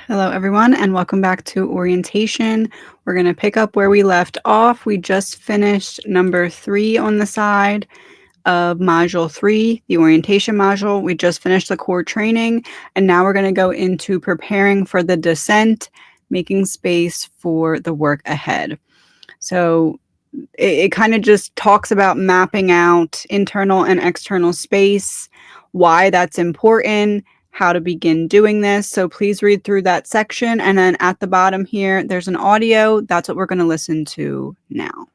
Hello, everyone, and welcome back to orientation. We're going to pick up where we left off. We just finished number 3 on the side of module 3, the orientation module. We just finished the core training, and now we're going to go into preparing for the descent, making space for the work ahead. So it kind of just talks about mapping out internal and external space, why that's important, how to begin doing this. So please read through that section. And then at the bottom here, there's an audio. That's what we're going to listen to now.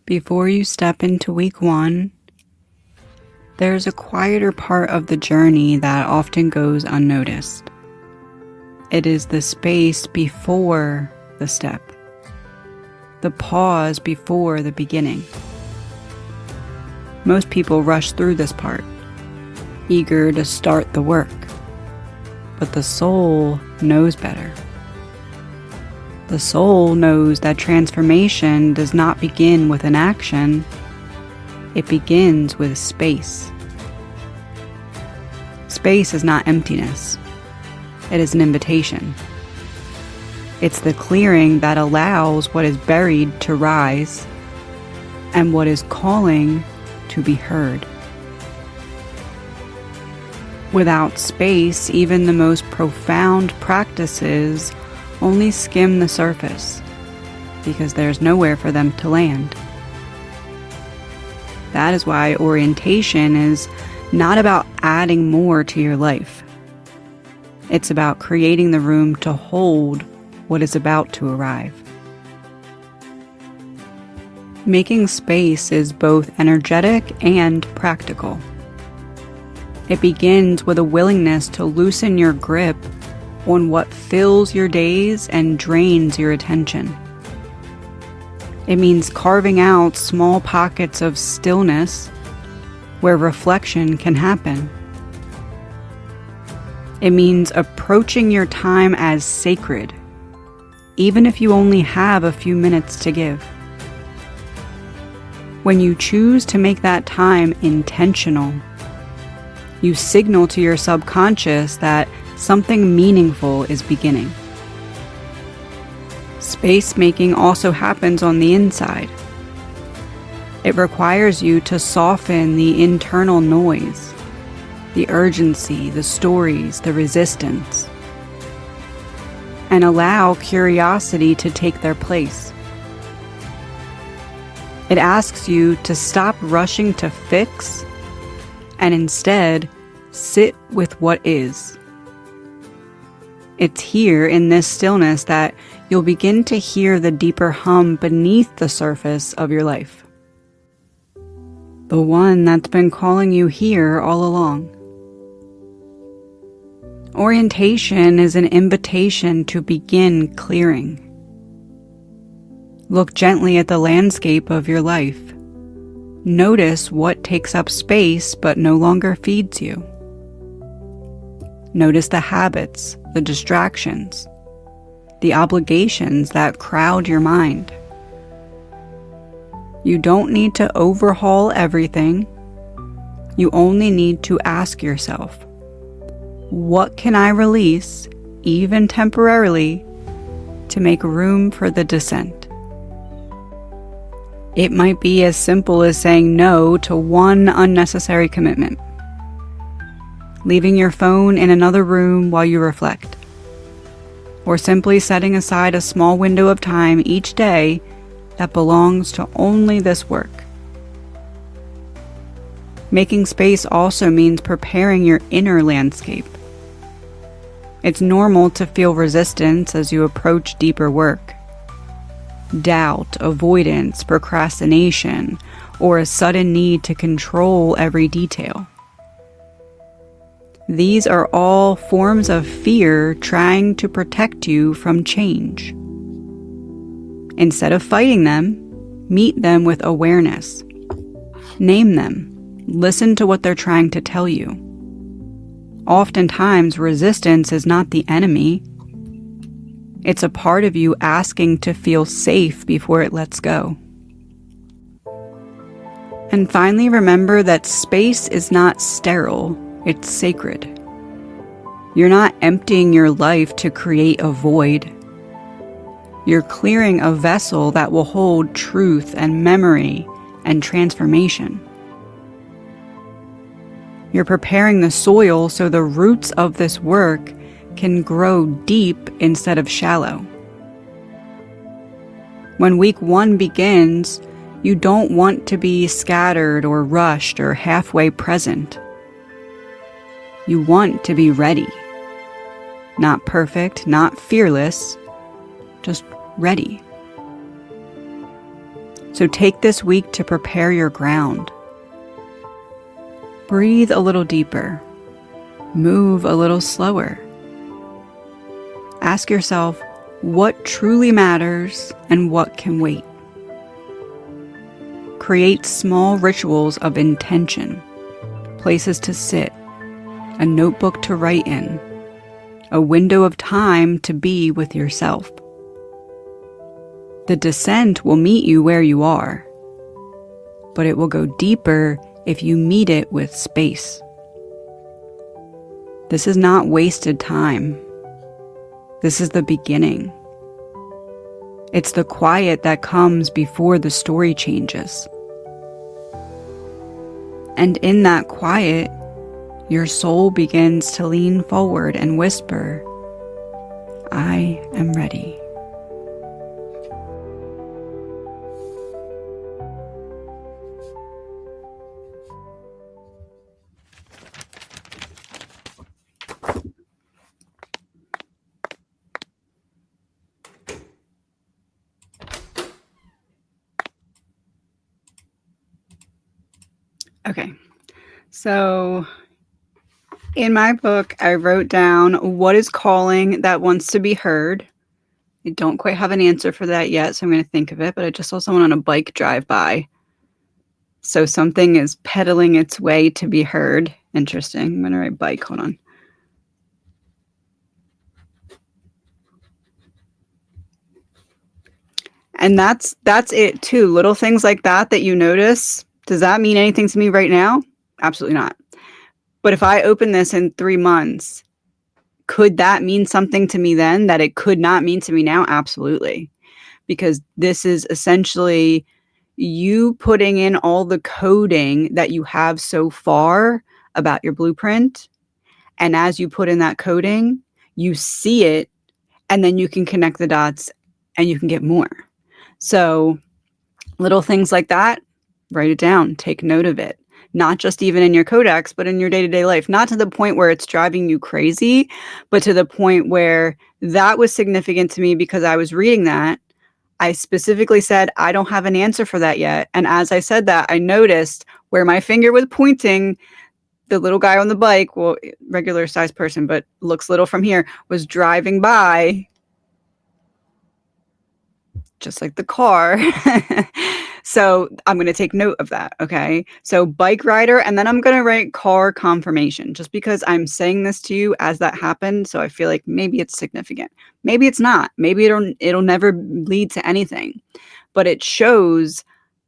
Before you step into week 1, there's a quieter part of the journey that often goes unnoticed. It is the space before the step, the pause before the beginning. Most people rush through this part, eager to start the work, but the soul knows better. The soul knows that transformation does not begin with an action, it begins with space. Space is not emptiness, it is an invitation. It's the clearing that allows what is buried to rise and what is calling to be heard. Without space, even the most profound practices only skim the surface because there's nowhere for them to land. That is why orientation is not about adding more to your life. It's about creating the room to hold what is about to arrive. Making space is both energetic and practical. It begins with a willingness to loosen your grip on what fills your days and drains your attention. It means carving out small pockets of stillness where reflection can happen. It means approaching your time as sacred, even if you only have a few minutes to give. When you choose to make that time intentional, you signal to your subconscious that something meaningful is beginning. Space making also happens on the inside. It requires you to soften the internal noise, the urgency, the stories, the resistance, and allow curiosity to take their place. It asks you to stop rushing to fix and instead sit with what is. It's here in this stillness that you'll begin to hear the deeper hum beneath the surface of your life. The one that's been calling you here all along. Orientation is an invitation to begin clearing. Look gently at the landscape of your life. Notice what takes up space but no longer feeds you. Notice the habits, the distractions, the obligations that crowd your mind. You don't need to overhaul everything. You only need to ask yourself, what can I release, even temporarily, to make room for the descent? It might be as simple as saying no to one unnecessary commitment, leaving your phone in another room while you reflect, or simply setting aside a small window of time each day that belongs to only this work. Making space also means preparing your inner landscape. It's normal to feel resistance as you approach deeper work. Doubt, avoidance, procrastination, or a sudden need to control every detail. These are all forms of fear trying to protect you from change. Instead of fighting them, meet them with awareness. Name them. Listen to what they're trying to tell you. Oftentimes, resistance is not the enemy. It's a part of you asking to feel safe before it lets go. And finally, remember that space is not sterile, it's sacred. You're not emptying your life to create a void. You're clearing a vessel that will hold truth and memory and transformation. You're preparing the soil so the roots of this work can grow deep instead of shallow. When week 1 begins, you don't want to be scattered or rushed or halfway present. You want to be ready. Not perfect, not fearless, just ready. So take this week to prepare your ground. Breathe a little deeper. Move a little slower. Ask yourself what truly matters and what can wait. Create small rituals of intention, places to sit, a notebook to write in, a window of time to be with yourself. The descent will meet you where you are, but it will go deeper if you meet it with space. This is not wasted time. This is the beginning. It's the quiet that comes before the story changes. And in that quiet, your soul begins to lean forward and whisper, I am ready. Okay, so in my book, I wrote down what is calling that wants to be heard. I don't quite have an answer for that yet, so I'm going to think of it, but I just saw someone on a bike drive by. So something is pedaling its way to be heard. Interesting. I'm going to write bike. Hold on. And that's it too. Little things like that you notice. Does that mean anything to me right now? Absolutely not. But if I open this in 3 months, could that mean something to me then that it could not mean to me now? Absolutely. Because this is essentially you putting in all the coding that you have so far about your blueprint. And as you put in that coding, you see it, and then you can connect the dots and you can get more. So little things like that, write it down, take note of it. Not just even in your codex, but in your day-to-day life. Not to the point where it's driving you crazy, but to the point where that was significant to me because I was reading that. I specifically said, I don't have an answer for that yet. And as I said that, I noticed where my finger was pointing, the little guy on the bike, well, regular sized person, but looks little from here, was driving by, just like the car. So I'm going to take note of that. Okay. So bike rider, and then I'm going to write car confirmation just because I'm saying this to you as that happened. So I feel like maybe it's significant. Maybe it's not. Maybe it'll never lead to anything, but it shows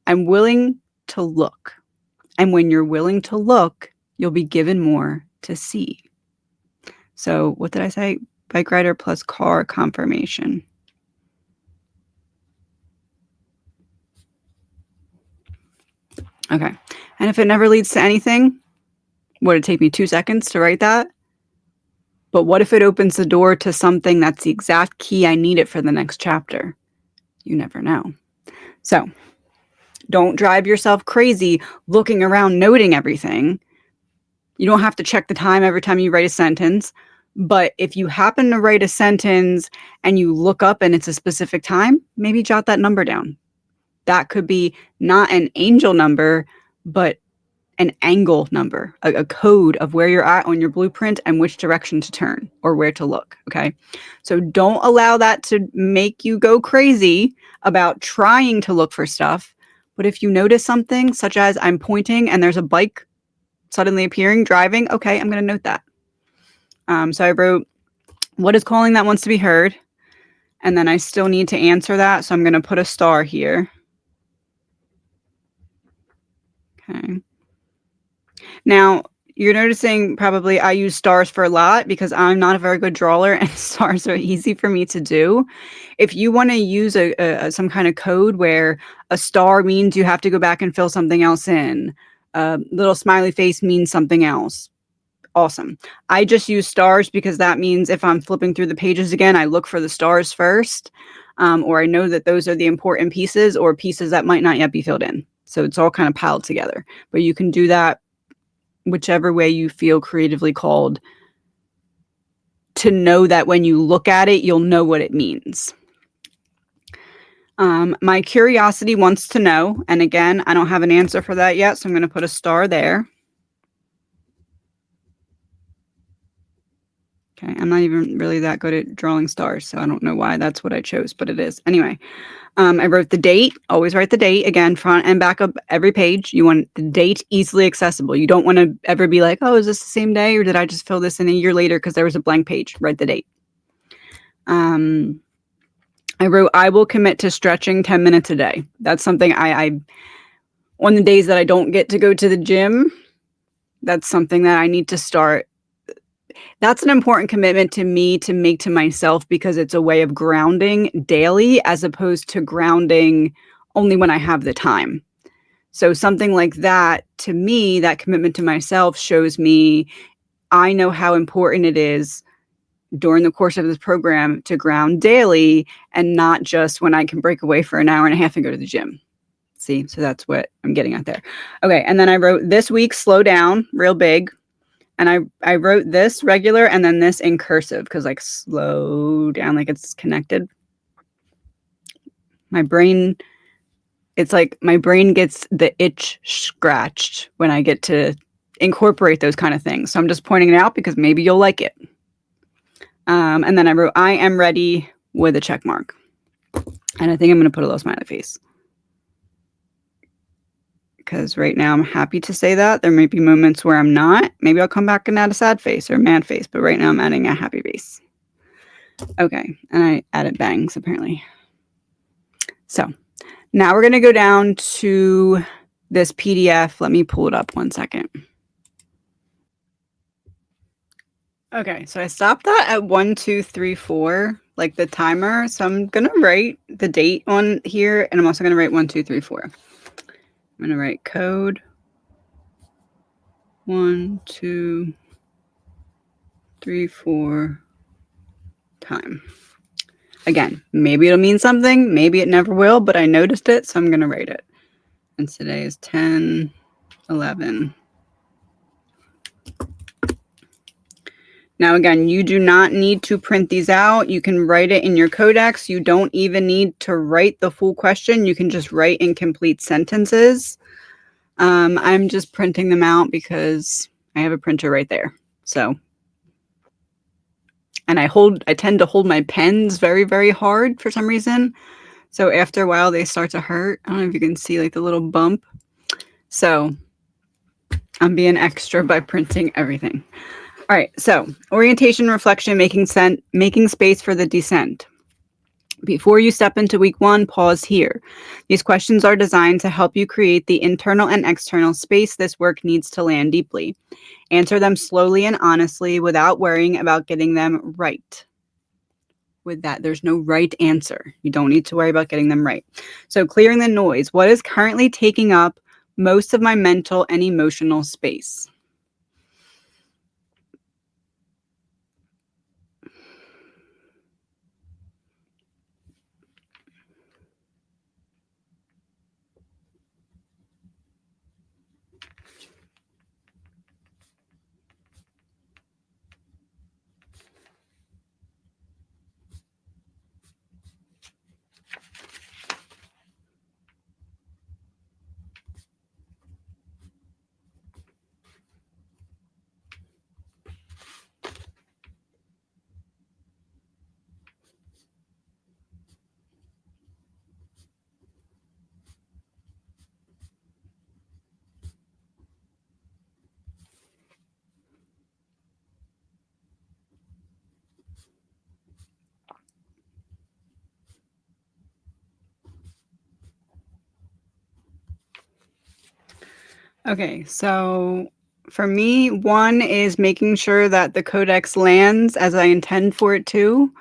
I'm willing to look. And when you're willing to look, you'll be given more to see. So what did I say? Bike rider plus car confirmation. Okay. And if it never leads to anything, would it take me 2 seconds to write that? But what if it opens the door to something that's the exact key I need it for the next chapter? You never know. So don't drive yourself crazy looking around, noting everything. You don't have to check the time every time you write a sentence. But if you happen to write a sentence and you look up and it's a specific time, maybe jot that number down. That could be not an angel number, but an angle number, a code of where you're at on your blueprint and which direction to turn or where to look. Okay. So don't allow that to make you go crazy about trying to look for stuff. But if you notice something, such as I'm pointing and there's a bike suddenly appearing, driving, okay, I'm going to note that. So I wrote, what is calling that wants to be heard? And then I still need to answer that. So I'm going to put a star here. Okay. Now, you're noticing probably I use stars for a lot because I'm not a very good drawer and stars are easy for me to do. If you want to use some kind of code where a star means you have to go back and fill something else in, a little smiley face means something else. Awesome. I just use stars because that means if I'm flipping through the pages again, I look for the stars first, or I know that those are the important pieces or pieces that might not yet be filled in. So it's all kind of piled together. But you can do that whichever way you feel creatively called to know that when you look at it, you'll know what it means. My curiosity wants to know, and again, I don't have an answer for that yet, so I'm going to put a star there. Okay, I'm not even really that good at drawing stars, so I don't know why that's what I chose, but it is. Anyway, I wrote the date. Always write the date. Again, front and back of every page. You want the date easily accessible. You don't want to ever be like, oh, is this the same day? Or did I just fill this in a year later because there was a blank page? Write the date. I wrote, I will commit to stretching 10 minutes a day. That's something I on the days that I don't get to go to the gym, that's something that I need to start. That's an important commitment to me to make to myself because it's a way of grounding daily as opposed to grounding only when I have the time. So something like that, to me, that commitment to myself shows me I know how important it is during the course of this program to ground daily and not just when I can break away for an hour and a half and go to the gym. See, so that's what I'm getting at there. Okay, and then I wrote this week, slow down, real big. And I wrote this regular and then this in cursive because like slow down, like it's connected. My brain, it's like my brain gets the itch scratched when I get to incorporate those kind of things. So I'm just pointing it out because maybe you'll like it. And then I wrote, I am ready with a check mark. And I think I'm going to put a little smiley face. Because right now I'm happy to say that. There might be moments where I'm not. Maybe I'll come back and add a sad face or a mad face. But right now I'm adding a happy face. Okay. And I added bangs apparently. So now we're going to go down to this PDF. Let me pull it up 1 second. Okay, so I stopped that at 1, 2, 3, 4, like the timer. So I'm gonna write the date on here, and I'm also gonna write 1, 2, 3, 4. I'm gonna write code 1, 2, 3, 4 time. Again, maybe it'll mean something, maybe it never will, but I noticed it, so I'm gonna write it. And today is 10, 11. Now, again, you do not need to print these out. You can write it in your codex. You don't even need to write the full question. You can just write incomplete sentences. I'm just printing them out because I have a printer right there. So, and I tend to hold my pens very, very hard for some reason. So after a while, they start to hurt. I don't know if you can see like the little bump. So I'm being extra by printing everything. All right, so orientation, reflection, making space for the descent. Before you step into week 1, pause here. These questions are designed to help you create the internal and external space this work needs to land deeply. Answer them slowly and honestly without worrying about getting them right. With that, there's no right answer. You don't need to worry about getting them right. So clearing the noise. What is currently taking up most of my mental and emotional space? Okay, so for me, one is making sure that the codex lands as I intend for it to.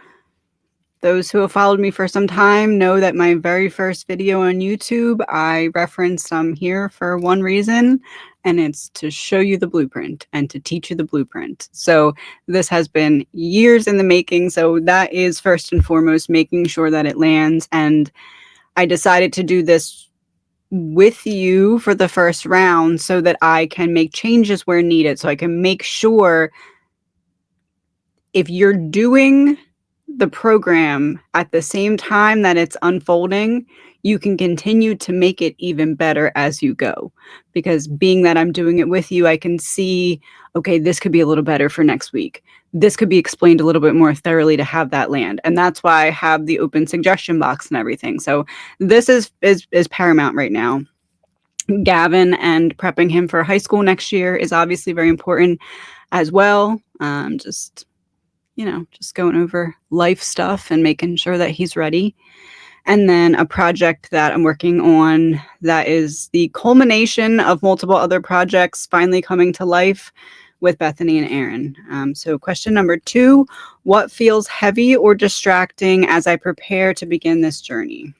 Those who have followed me for some time know that my very first video on YouTube, I referenced I'm here for one reason, and it's to show you the blueprint and to teach you the blueprint. So this has been years in the making. So that is first and foremost making sure that it lands. And I decided to do this with you for the first round so that I can make changes where needed. So I can make sure if you're doing the program at the same time that it's unfolding, you can continue to make it even better as you go. Because being that I'm doing it with you, I can see, okay, this could be a little better for next week. This could be explained a little bit more thoroughly to have that land. And that's why I have the open suggestion box and everything. So this is paramount right now. Gavin and prepping him for high school next year is obviously very important as well. Just going over life stuff and making sure that he's ready. And then a project that I'm working on that is the culmination of multiple other projects finally coming to life with Bethany and Aaron. So question number 2, what feels heavy or distracting as I prepare to begin this journey?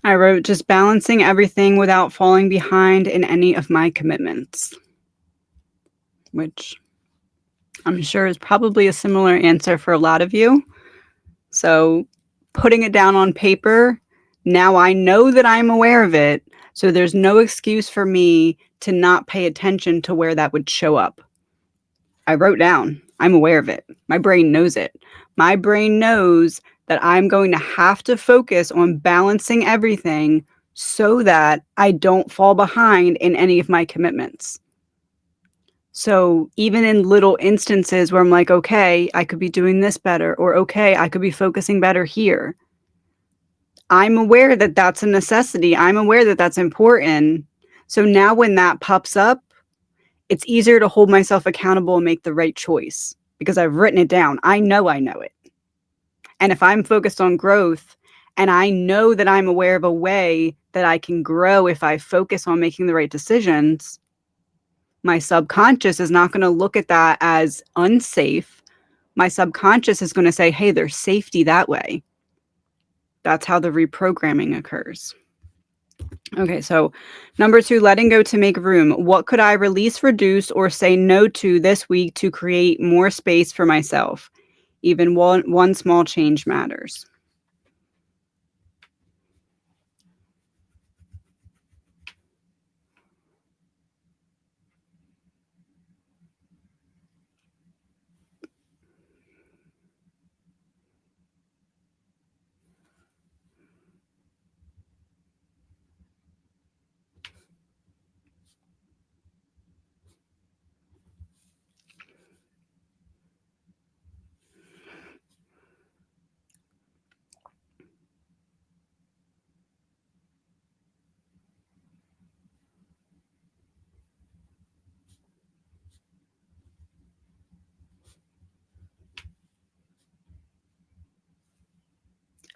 I wrote just balancing everything without falling behind in any of my commitments, which I'm sure is probably a similar answer for a lot of you. So putting it down on paper, now I know that I'm aware of it. So there's no excuse for me to not pay attention to where that would show up. I wrote down, I'm aware of it. My brain knows it. My brain knows that I'm going to have to focus on balancing everything so that I don't fall behind in any of my commitments. So even in little instances where I'm like, okay, I could be doing this better, or okay, I could be focusing better here. I'm aware that that's a necessity. I'm aware that that's important. So now when that pops up, it's easier to hold myself accountable and make the right choice because I've written it down. I know it. And if I'm focused on growth and I know that I'm aware of a way that I can grow if I focus on making the right decisions, my subconscious is not going to look at that as unsafe. My subconscious is going to say, hey, there's safety that way. That's how the reprogramming occurs. Okay, so number 2, letting go to make room. What could I release, reduce, or say no to this week to create more space for myself? Even one small change matters.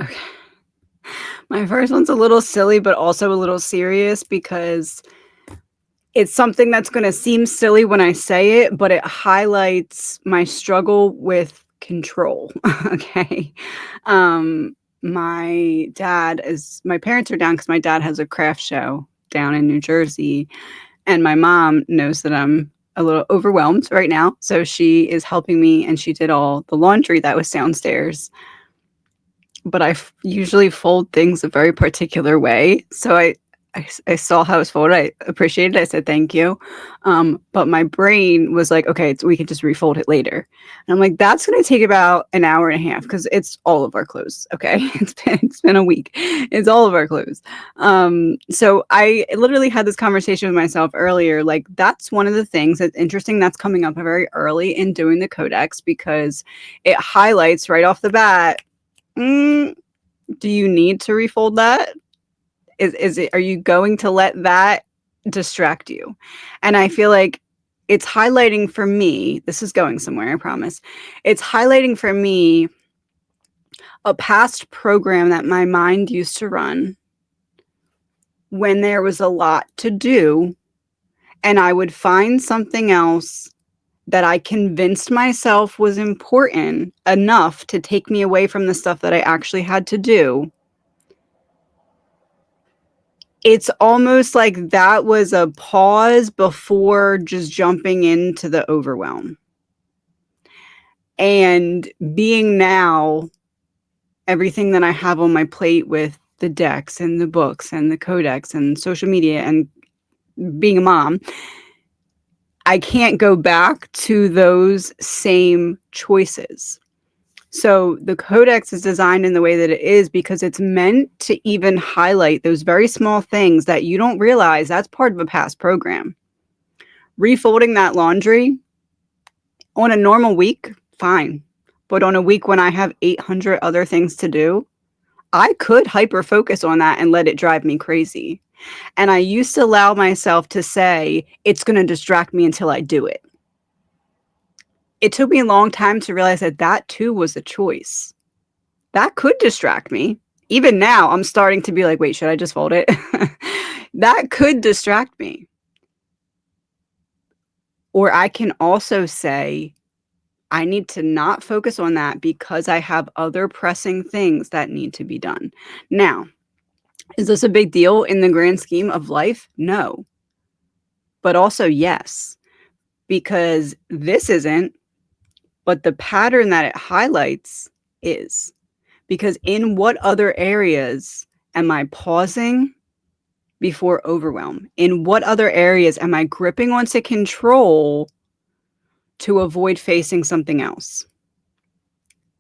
Okay. My first one's a little silly, but also a little serious because it's something that's going to seem silly when I say it, but it highlights my struggle with control. Okay. My parents are down because my dad has a craft show down in New Jersey, and my mom knows that I'm a little overwhelmed right now. So she is helping me, and she did all the laundry that was downstairs. But I usually fold things a very particular way. So I saw how it was folded. I appreciated it. I said, thank you. But my brain was like, okay, we can just refold it later. And I'm like, that's going to take about an hour and a half because it's all of our clothes. Okay. It's been a week. It's all of our clothes. So I literally had this conversation with myself earlier. Like, that's one of the things that's interesting that's coming up very early in doing the codex, because it highlights right off the bat, do you need to refold that? Are you going to let that distract you? And I feel like it's highlighting for me, this is going somewhere, I promise. It's highlighting for me a past program that my mind used to run when there was a lot to do, and I would find something else that I convinced myself was important enough to take me away from the stuff that I actually had to do. It's almost like that was a pause before just jumping into the overwhelm. And being now everything that I have on my plate with the decks and the books and the codex and social media and being a mom, I can't go back to those same choices. So the codex is designed in the way that it is because it's meant to even highlight those very small things that you don't realize that's part of a past program. Refolding that laundry on a normal week, fine. But on a week when I have 800 other things to do, I could hyper focus on that and let it drive me crazy. And I used to allow myself to say, it's going to distract me until I do it. It took me a long time to realize that that too was a choice. That could distract me. Even now, I'm starting to be like, wait, should I just fold it? That could distract me. Or I can also say, I need to not focus on that because I have other pressing things that need to be done. Now, is this a big deal in the grand scheme of life? No. But also, yes, because this isn't, but the pattern that it highlights is. Because in what other areas am I pausing before overwhelm? In what other areas am I gripping onto control to avoid facing something else?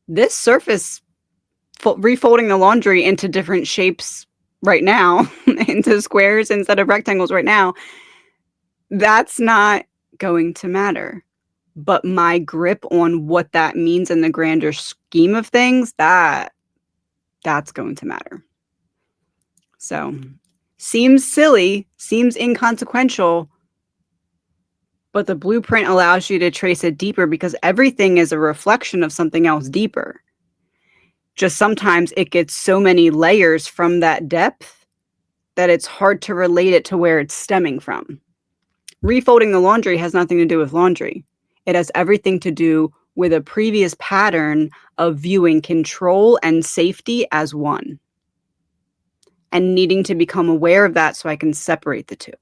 This surface, refolding the laundry into different shapes right now, into squares instead of rectangles right now, that's not going to matter. But my grip on what that means in the grander scheme of things, that's going to matter. So, seems silly, seems inconsequential, but the blueprint allows you to trace it deeper because everything is a reflection of something else deeper. Just sometimes it gets so many layers from that depth that it's hard to relate it to where it's stemming from. Refolding the laundry has nothing to do with laundry. It has everything to do with a previous pattern of viewing control and safety as one, and needing to become aware of that so I can separate the two.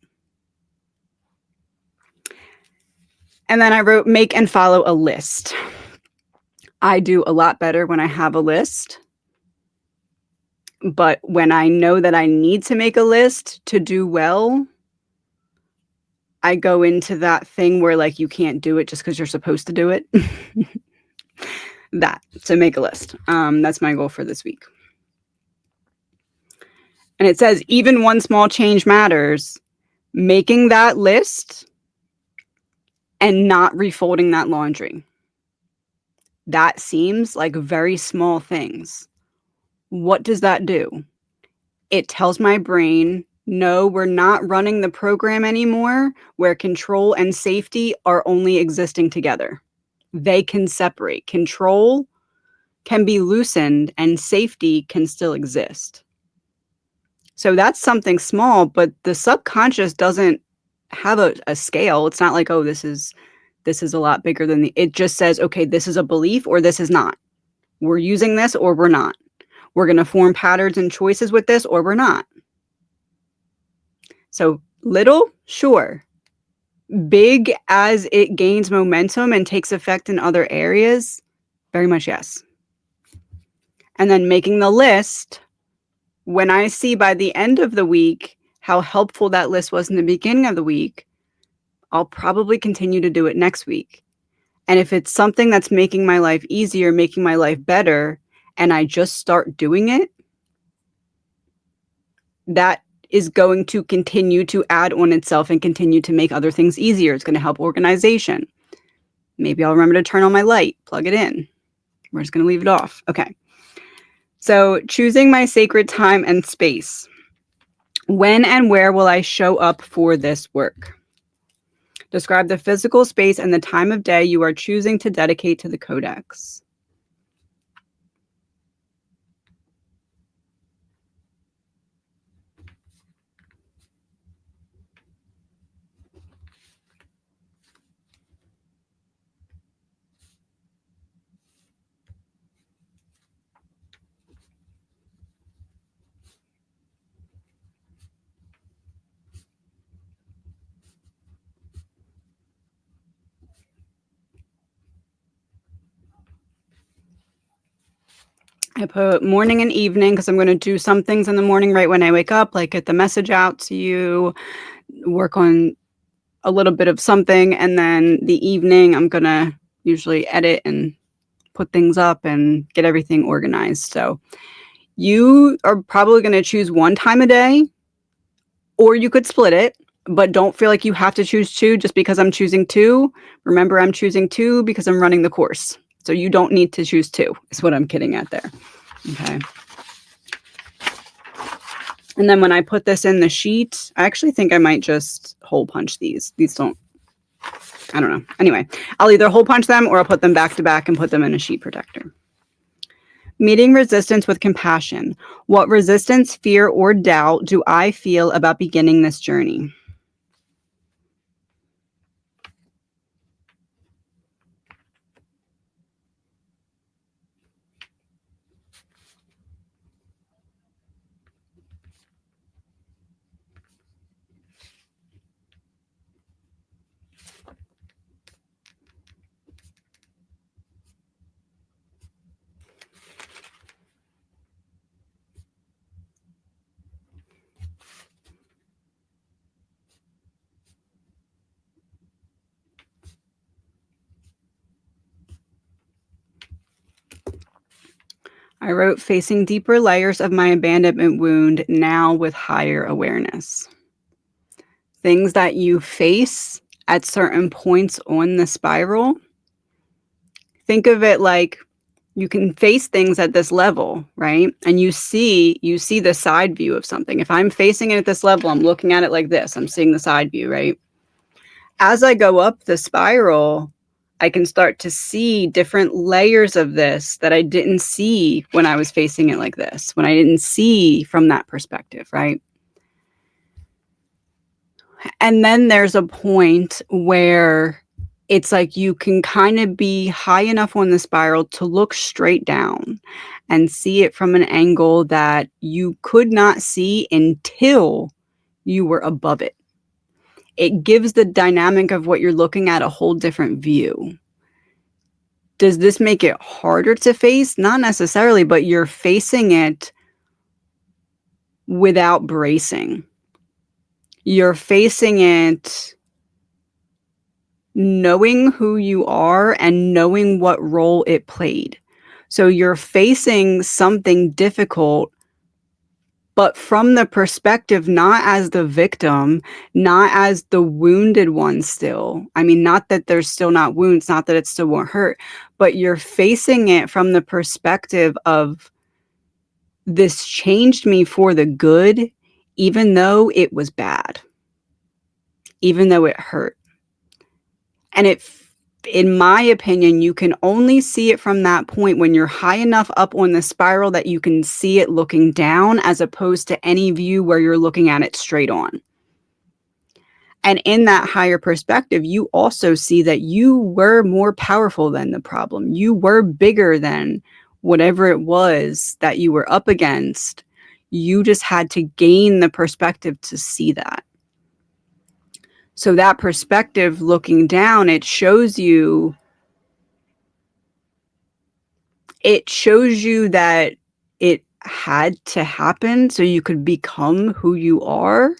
And then I wrote, make and follow a list. I do a lot better when I have a list. But when I know that I need to make a list to do well, I go into that thing where like you can't do it just because you're supposed to do it. So make a list. That's my goal for this week. And it says, even one small change matters. Making that list and not refolding that laundry. That seems like very small things. What does that do? It tells my brain, no, we're not running the program anymore where control and safety are only existing together. They can separate. Control can be loosened and safety can still exist. So that's something small, but the subconscious doesn't have a scale. It's not like, oh, this is a lot bigger than it just says, okay, this is a belief or this is not. We're using this or we're not. We're going to form patterns and choices with this or we're not. So little, sure. Big as it gains momentum and takes effect in other areas, very much yes. And then making the list, when I see by the end of the week how helpful that list was in the beginning of the week, I'll probably continue to do it next week. And if it's something that's making my life easier, making my life better, and I just start doing it, that is going to continue to add on itself and continue to make other things easier. It's going to help organization. Maybe I'll remember to turn on my light, plug it in. We're just going to leave it off. Okay. So choosing my sacred time and space. When and where will I show up for this work? Describe the physical space and the time of day you are choosing to dedicate to the Codex. I put morning and evening because I'm going to do some things in the morning right when I wake up, like get the message out to you, work on a little bit of something, and then the evening I'm going to usually edit and put things up and get everything organized. So you are probably going to choose one time a day, or you could split it, but don't feel like you have to choose two just because I'm choosing two. Remember, I'm choosing two because I'm running the course. So you don't need to choose two, is what I'm getting at there. Okay. And then when I put this in the sheet, I actually think I might just hole punch these. These don't, I don't know. Anyway, I'll either hole punch them or I'll put them back to back and put them in a sheet protector. Meeting resistance with compassion. What resistance, fear, or doubt do I feel about beginning this journey? I wrote facing deeper layers of my abandonment wound now with higher awareness. Things that you face at certain points on the spiral. Think of it like you can face things at this level, right? And you see the side view of something. If I'm facing it at this level, I'm looking at it like this. I'm seeing the side view, right? As I go up the spiral, I can start to see different layers of this that I didn't see when I was facing it like this, when I didn't see from that perspective, right? And then there's a point where it's like you can kind of be high enough on the spiral to look straight down and see it from an angle that you could not see until you were above it. It gives the dynamic of what you're looking at a whole different view. Does this make it harder to face? Not necessarily, but you're facing it without bracing. You're facing it knowing who you are and knowing what role it played. So you're facing something difficult, but from the perspective, not as the victim, not as the wounded one still. I mean, not that there's still not wounds, not that it still won't hurt, but you're facing it from the perspective of this changed me for the good, even though it was bad, even though it hurt. And in my opinion, you can only see it from that point when you're high enough up on the spiral that you can see it looking down, as opposed to any view where you're looking at it straight on. And in that higher perspective, you also see that you were more powerful than the problem. You were bigger than whatever it was that you were up against. You just had to gain the perspective to see that. So that perspective looking down, it shows you that it had to happen so you could become who you are.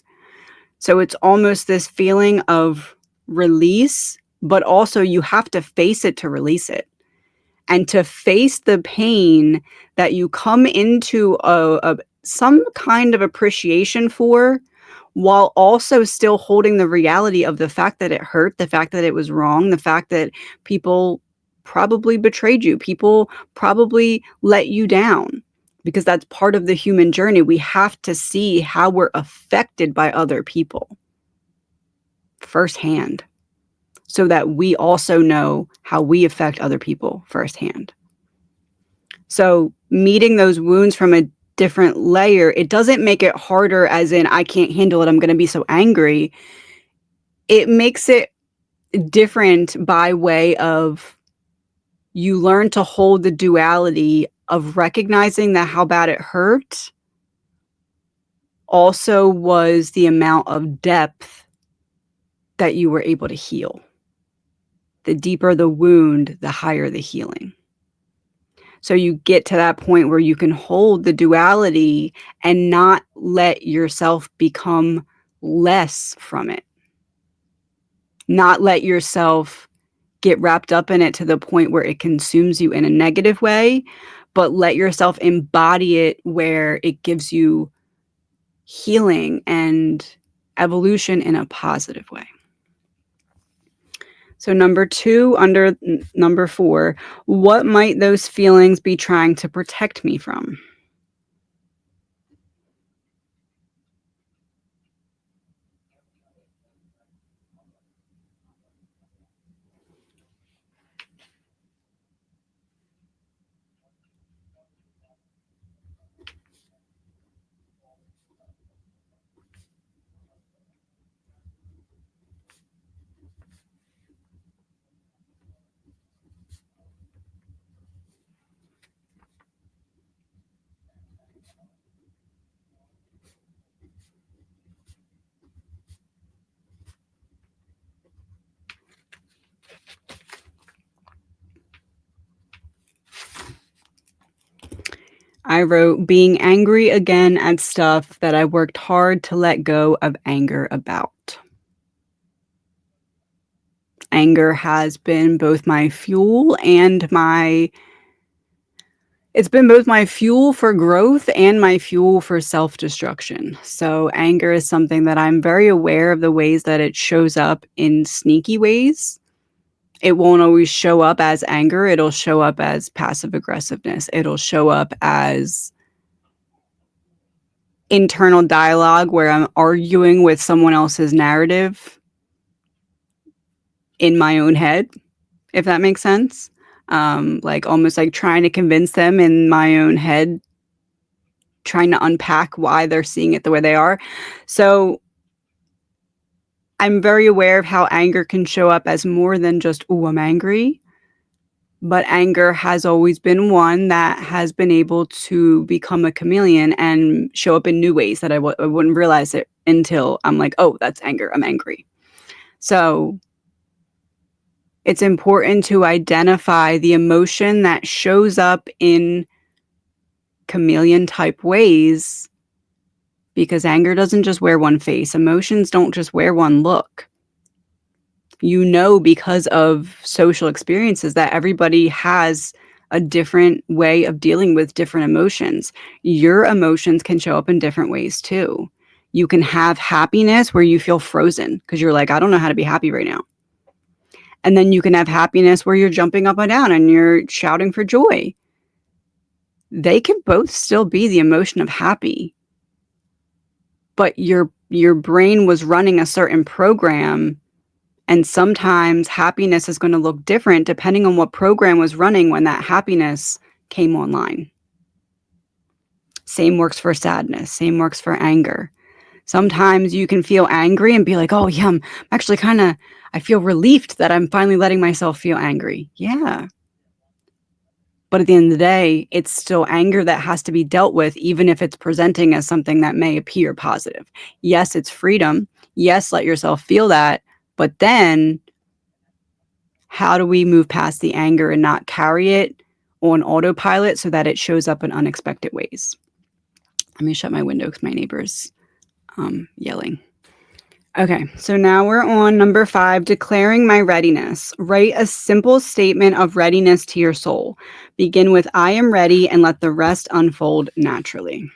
So it's almost this feeling of release, but also you have to face it to release it. And to face the pain that you come into some kind of appreciation for, while also still holding the reality of the fact that it hurt, the fact that it was wrong, the fact that people probably betrayed you, people probably let you down, because that's part of the human journey. We have to see how we're affected by other people firsthand, so that we also know how we affect other people firsthand. So meeting those wounds from a different layer, it doesn't make it harder as in, I can't handle it, I'm gonna be so angry. It makes it different by way of you learn to hold the duality of recognizing that how bad it hurt also was the amount of depth that you were able to heal. The deeper the wound, the higher the healing. So you get to that point where you can hold the duality and not let yourself become less from it. Not let yourself get wrapped up in it to the point where it consumes you in a negative way, but let yourself embody it where it gives you healing and evolution in a positive way. So number 2, under number 4, what might those feelings be trying to protect me from? I wrote, being angry again at stuff that I worked hard to let go of anger about. Anger has been both my fuel and it's been both my fuel for growth and my fuel for self-destruction. So anger is something that I'm very aware of the ways that it shows up in sneaky ways. It won't always show up as anger. It'll show up as passive aggressiveness. It'll show up as internal dialogue where I'm arguing with someone else's narrative in my own head, if that makes sense. Like almost like trying to convince them in my own head, trying to unpack why they're seeing it the way they are. So I'm very aware of how anger can show up as more than just, "Ooh, I'm angry." But anger has always been one that has been able to become a chameleon and show up in new ways that I wouldn't realize it until I'm like, "Oh, that's anger. I'm angry." So it's important to identify the emotion that shows up in chameleon type ways, because anger doesn't just wear one face. Emotions don't just wear one look. You know, because of social experiences, that everybody has a different way of dealing with different emotions. Your emotions can show up in different ways too. You can have happiness where you feel frozen because you're like, I don't know how to be happy right now. And then you can have happiness where you're jumping up and down and you're shouting for joy. They can both still be the emotion of happy. But your brain was running a certain program, and sometimes happiness is going to look different depending on what program was running when that happiness came online. Same works for sadness. Same works for anger. Sometimes you can feel angry and be like, oh, yeah, I'm actually I feel relieved that I'm finally letting myself feel angry. Yeah. But at the end of the day, it's still anger that has to be dealt with, even if it's presenting as something that may appear positive. Yes, it's freedom. Yes, let yourself feel that. But then how do we move past the anger and not carry it on autopilot so that it shows up in unexpected ways? Let me shut my window because my neighbor's yelling. Okay, so now we're on number 5, declaring my readiness. Write a simple statement of readiness to your soul. Begin with I am ready and let the rest unfold naturally.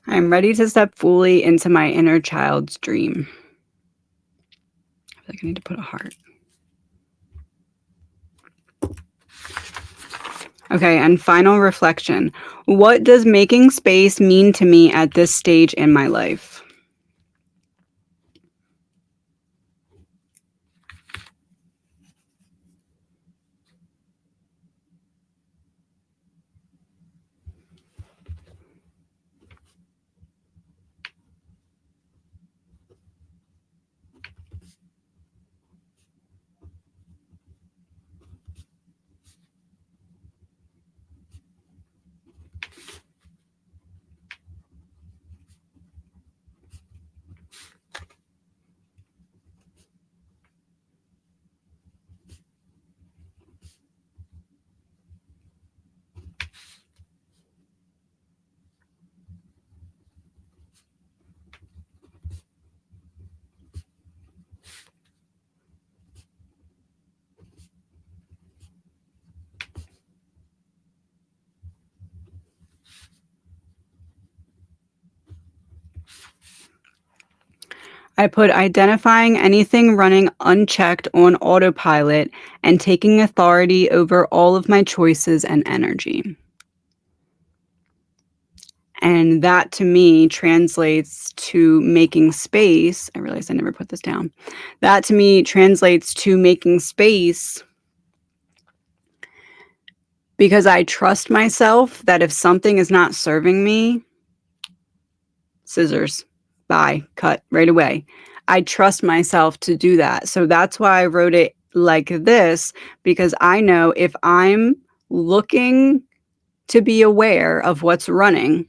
I'm ready to step fully into my inner child's dream. I feel like I need to put a heart. Okay, and final reflection. What does making space mean to me at this stage in my life? I put identifying anything running unchecked on autopilot and taking authority over all of my choices and energy. And that to me translates to making space. I realize I never put this down. That to me translates to making space because I trust myself that if something is not serving me, scissors, bye, cut right away. I trust myself to do that. So that's why I wrote it like this, because I know if I'm looking to be aware of what's running,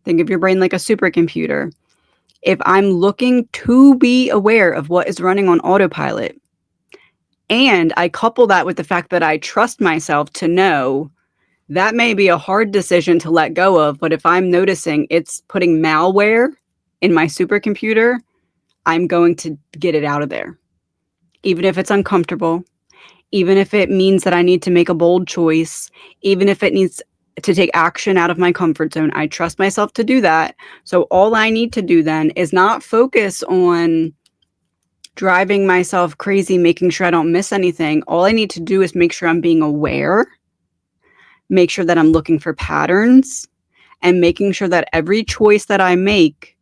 think of your brain like a supercomputer. If I'm looking to be aware of what is running on autopilot, and I couple that with the fact that I trust myself to know that may be a hard decision to let go of, but if I'm noticing it's putting malware in my supercomputer, I'm going to get it out of there. Even if it's uncomfortable, even if it means that I need to make a bold choice, even if it needs to take action out of my comfort zone, I trust myself to do that. So all I need to do then is not focus on driving myself crazy, making sure I don't miss anything. All I need to do is make sure I'm being aware, make sure that I'm looking for patterns, and making sure that every choice that I make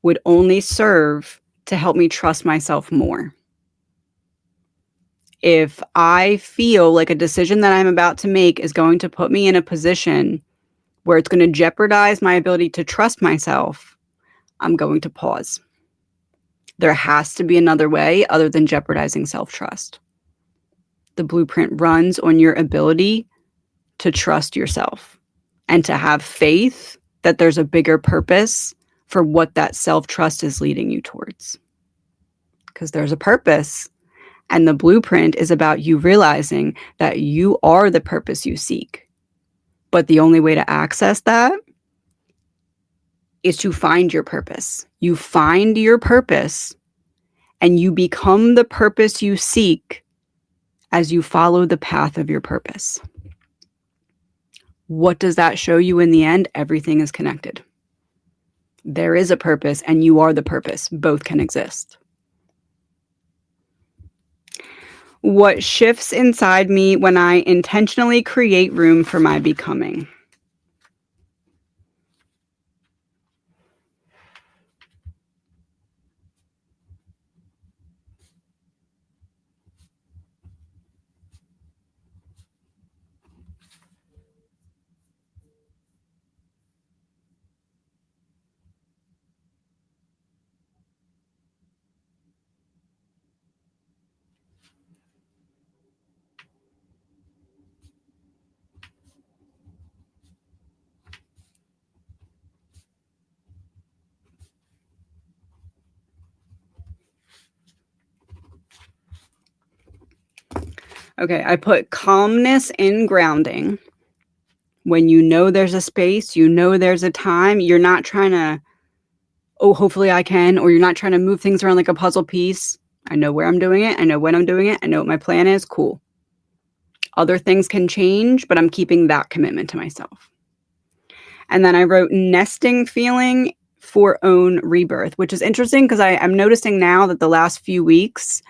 would only serve to help me trust myself more. If I feel like a decision that I'm about to make is going to put me in a position where it's going to jeopardize my ability to trust myself, I'm going to pause. There has to be another way other than jeopardizing self-trust. The blueprint runs on your ability to trust yourself and to have faith that there's a bigger purpose for what that self-trust is leading you towards. Because there's a purpose. And the blueprint is about you realizing that you are the purpose you seek. But the only way to access that is to find your purpose. You find your purpose and you become the purpose you seek as you follow the path of your purpose. What does that show you in the end? Everything is connected. There is a purpose and you are the purpose. Both can exist. What shifts inside me when I intentionally create room for my becoming? Okay, I put calmness in grounding. When you know there's a space, you know there's a time, you're not trying to, oh, hopefully I can, or you're not trying to move things around like a puzzle piece. I know where I'm doing it. I know when I'm doing it. I know what my plan is. Cool. Other things can change, but I'm keeping that commitment to myself. And then I wrote nesting feeling for own rebirth, which is interesting because I'm noticing now that the last few weeks,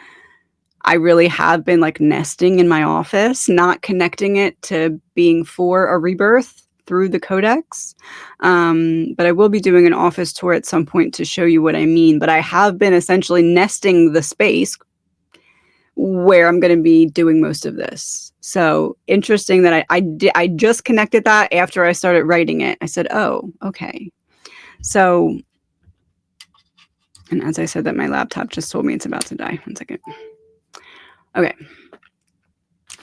I really have been like nesting in my office, not connecting it to being for a rebirth through the codex. But I will be doing an office tour at some point to show you what I mean. But I have been essentially nesting the space where I'm going to be doing most of this. So interesting that I just connected that after I started writing it. I said, oh, okay. So, and as I said that, my laptop just told me it's about to die. 1 second. Okay.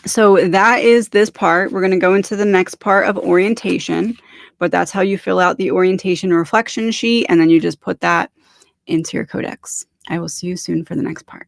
So that is this part. We're going to go into the next part of orientation, but that's how you fill out the orientation reflection sheet. And then you just put that into your codex. I will see you soon for the next part.